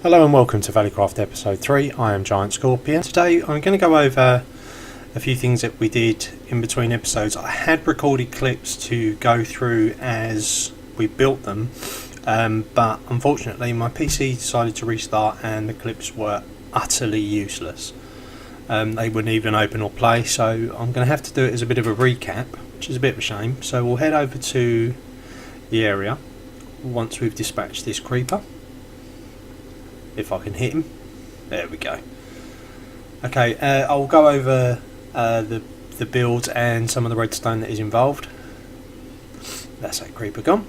Hello and welcome to ValleyCraft episode 3. I am Giant Scorpion. Today I'm going to go over a few things that we did in between episodes. I had recorded clips to go through as we built them, but unfortunately my PC decided to restart and the clips were utterly useless. They wouldn't even open or play, so I'm going to have to do it as a bit of a recap, which is a bit of a shame. So we'll head over to the area once we've dispatched this creeper. If I can hit him. There we go. Okay, I'll go over the build and some of the redstone that is involved. That's that creeper gone.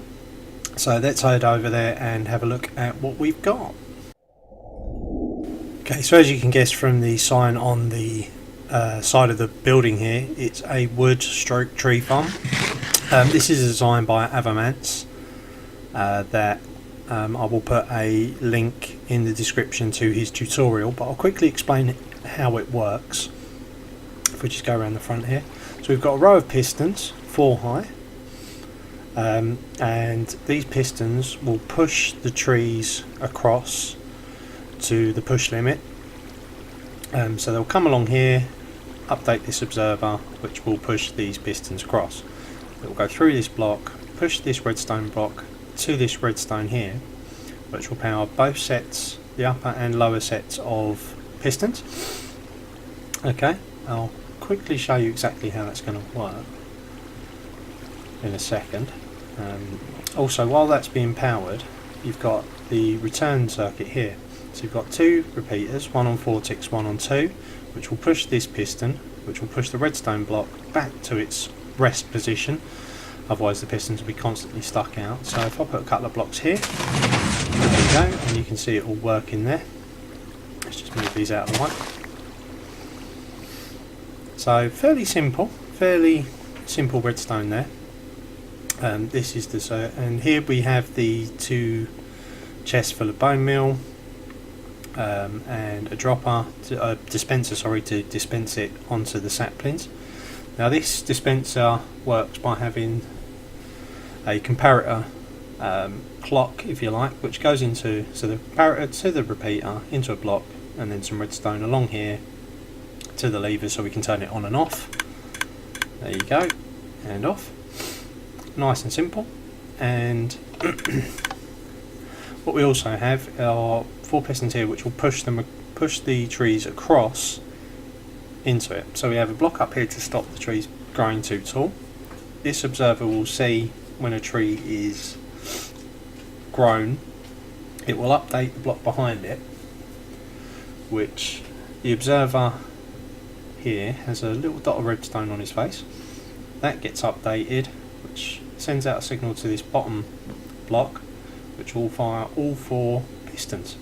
So let's head over there and have a look at what we've got. Okay, so as you can guess from the sign on the side of the building here, it's a wood stroke tree farm. This is designed by Avamance that I will put a link in the description to his tutorial, but I'll quickly explain how it works. If we just go around the front here, so we've got a row of pistons, 4 high, and these pistons will push the trees across to the push limit. So they'll come along here, update this observer, which will push these pistons across. It will go through this block, push this redstone block to this redstone here, which will power both sets, the upper and lower sets of pistons. Okay, I'll quickly show you exactly how that's going to work in a second. Also, while that's being powered, you've got the return circuit here. So you've got 2 repeaters, one on 4 ticks, one on 2, which will push this piston, which will push the redstone block back to its rest position. Otherwise the pistons will be constantly stuck out. So if I put a couple of blocks here, there you go, and you can see it all working there. Let's just move these out of the way. So fairly simple redstone there. This is the and here we have the 2 chests full of bone meal, and a dropper, dispenser, sorry, to dispense it onto the saplings. Now this dispenser works by having a comparator clock, if you like, which goes into, so the comparator to the repeater into a block, and then some redstone along here to the lever so we can turn it on and off. There you go, and off. Nice and simple. And what we also have are 4 pistons here which will push the trees across into it. So we have a block up here to stop the trees growing too tall. This observer will see when a tree is grown. It will update the block behind it, which the observer here has a little dot of redstone on his face. That gets updated, which sends out a signal to this bottom block, which will fire all 4 pistons.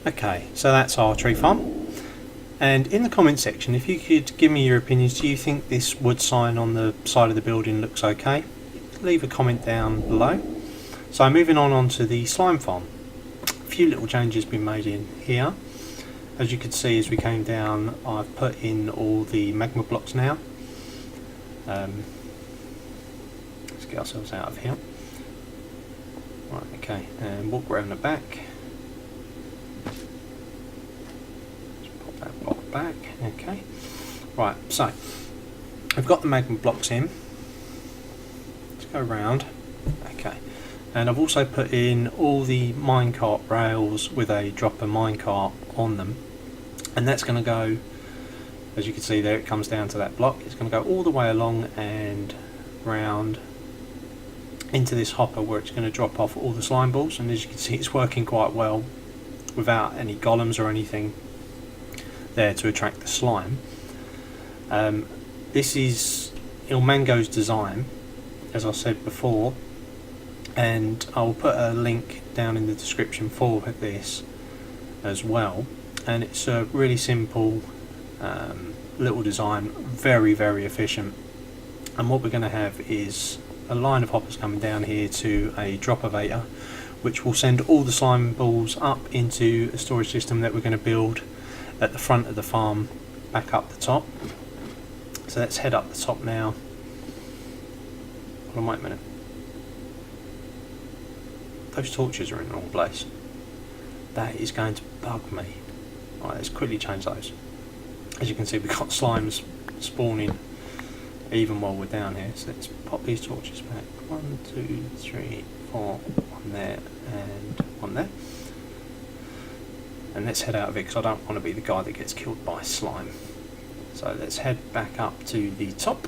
Okay, so that's our tree farm. And in the comment section, if you could give me your opinions, do you think this wood sign on the side of the building looks okay? Leave a comment down below. So moving on to the slime farm. A few little changes been made in here. As you can see as we came down, I've put in all the magma blocks now. Let's get ourselves out of here. Right, okay, and walk around the back. Block back, okay. Right, so I've got the magma blocks in. Let's go around. Okay, and I've also put in all the minecart rails with a dropper minecart on them, and that's going to go, as you can see there, it comes down to that block. It's going to go all the way along and round into this hopper where it's going to drop off all the slime balls, and as you can see it's working quite well without any golems or anything there to attract the slime. This is Ilmango's design, as I said before, and I'll put a link down in the description for this as well. And it's a really simple little design, very efficient. And what we're going to have is a line of hoppers coming down here to a drop elevator, which will send all the slime balls up into a storage system that we're going to build at the front of the farm, back up the top. So let's head up the top now. Hold on, wait a minute. Those torches are in the wrong place. That is going to bug me. Right, let's quickly change those. As you can see, we've got slimes spawning even while we're down here. So let's pop these torches back. 1, 2, 3, 4, one there and one there. And let's head out of it because I don't want to be the guy that gets killed by slime. So let's head back up to the top.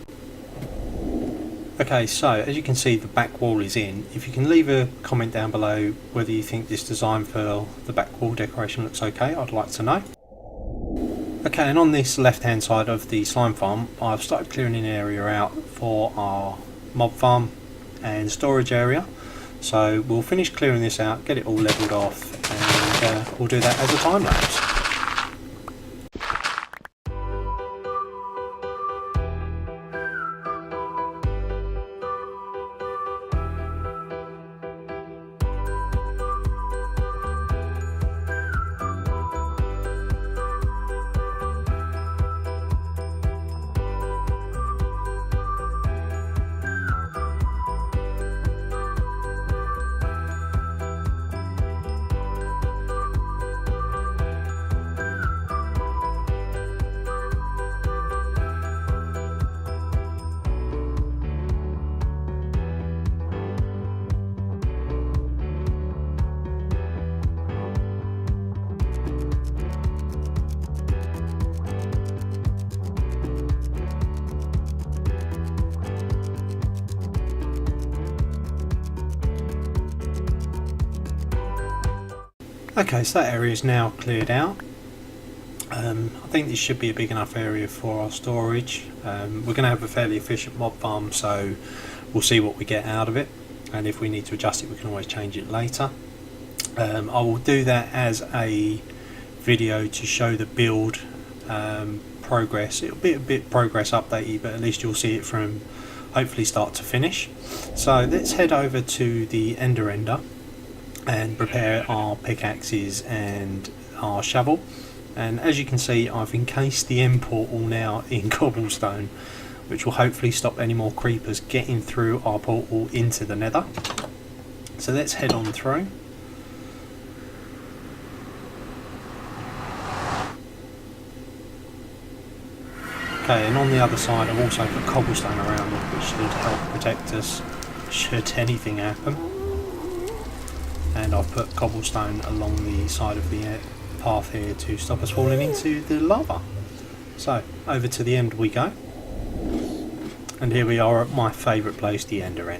Okay, so as you can see, the back wall is in. If you can leave a comment down below whether you think this design for the back wall decoration looks okay, I'd like to know. Okay, and on this left hand side of the slime farm, I've started clearing an area out for our mob farm and storage area. So we'll finish clearing this out, get it all levelled off, and we'll do that as a time lapse. Okay, so that area is now cleared out. I think this should be a big enough area for our storage. We're going to have a fairly efficient mob farm, so we'll see what we get out of it, and if we need to adjust it we can always change it later. I will do that as a video to show the build progress. It'll be a bit progress updatey, but at least you'll see it from hopefully start to finish. So let's head over to the ender and prepare our pickaxes and our shovel. And as you can see, I've encased the end portal now in cobblestone, which will hopefully stop any more creepers getting through our portal into the nether. So let's head on through. Okay, and on the other side I've also put cobblestone around it, which should help protect us should anything happen. And I've put cobblestone along the side of the path here to stop us falling into the lava. So over to the end we go, and here we are at my favourite place, the ender,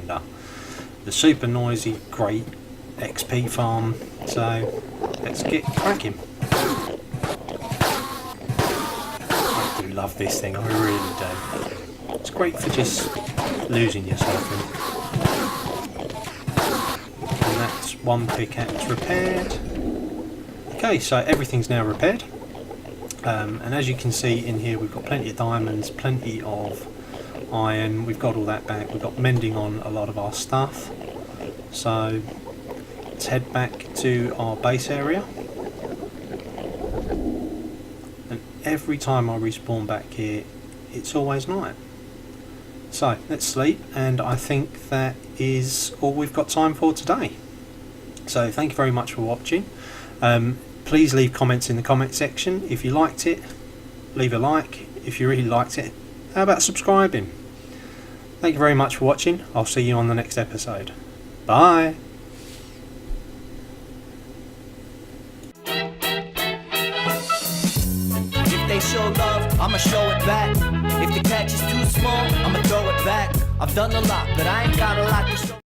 the super noisy great XP farm. So let's get cracking. I do love this thing, I really do. It's great for just losing yourself in. One pickaxe repaired. Okay, so everything's now repaired, and as you can see in here we've got plenty of diamonds, plenty of iron, we've got all that back, we've got mending on a lot of our stuff. So let's head back to our base area, and every time I respawn back here it's always night. So let's sleep, and I think that is all we've got time for today. So thank you very much for watching. Please leave comments in the comment section. If you liked it, leave a like. If you really liked it, how about subscribing? Thank you very much for watching. I'll see you on the next episode. Bye. If they show love, I'ma show it back. If the catch is too small, I'ma throw it back. I've done a lot, but I ain't got a lot to show.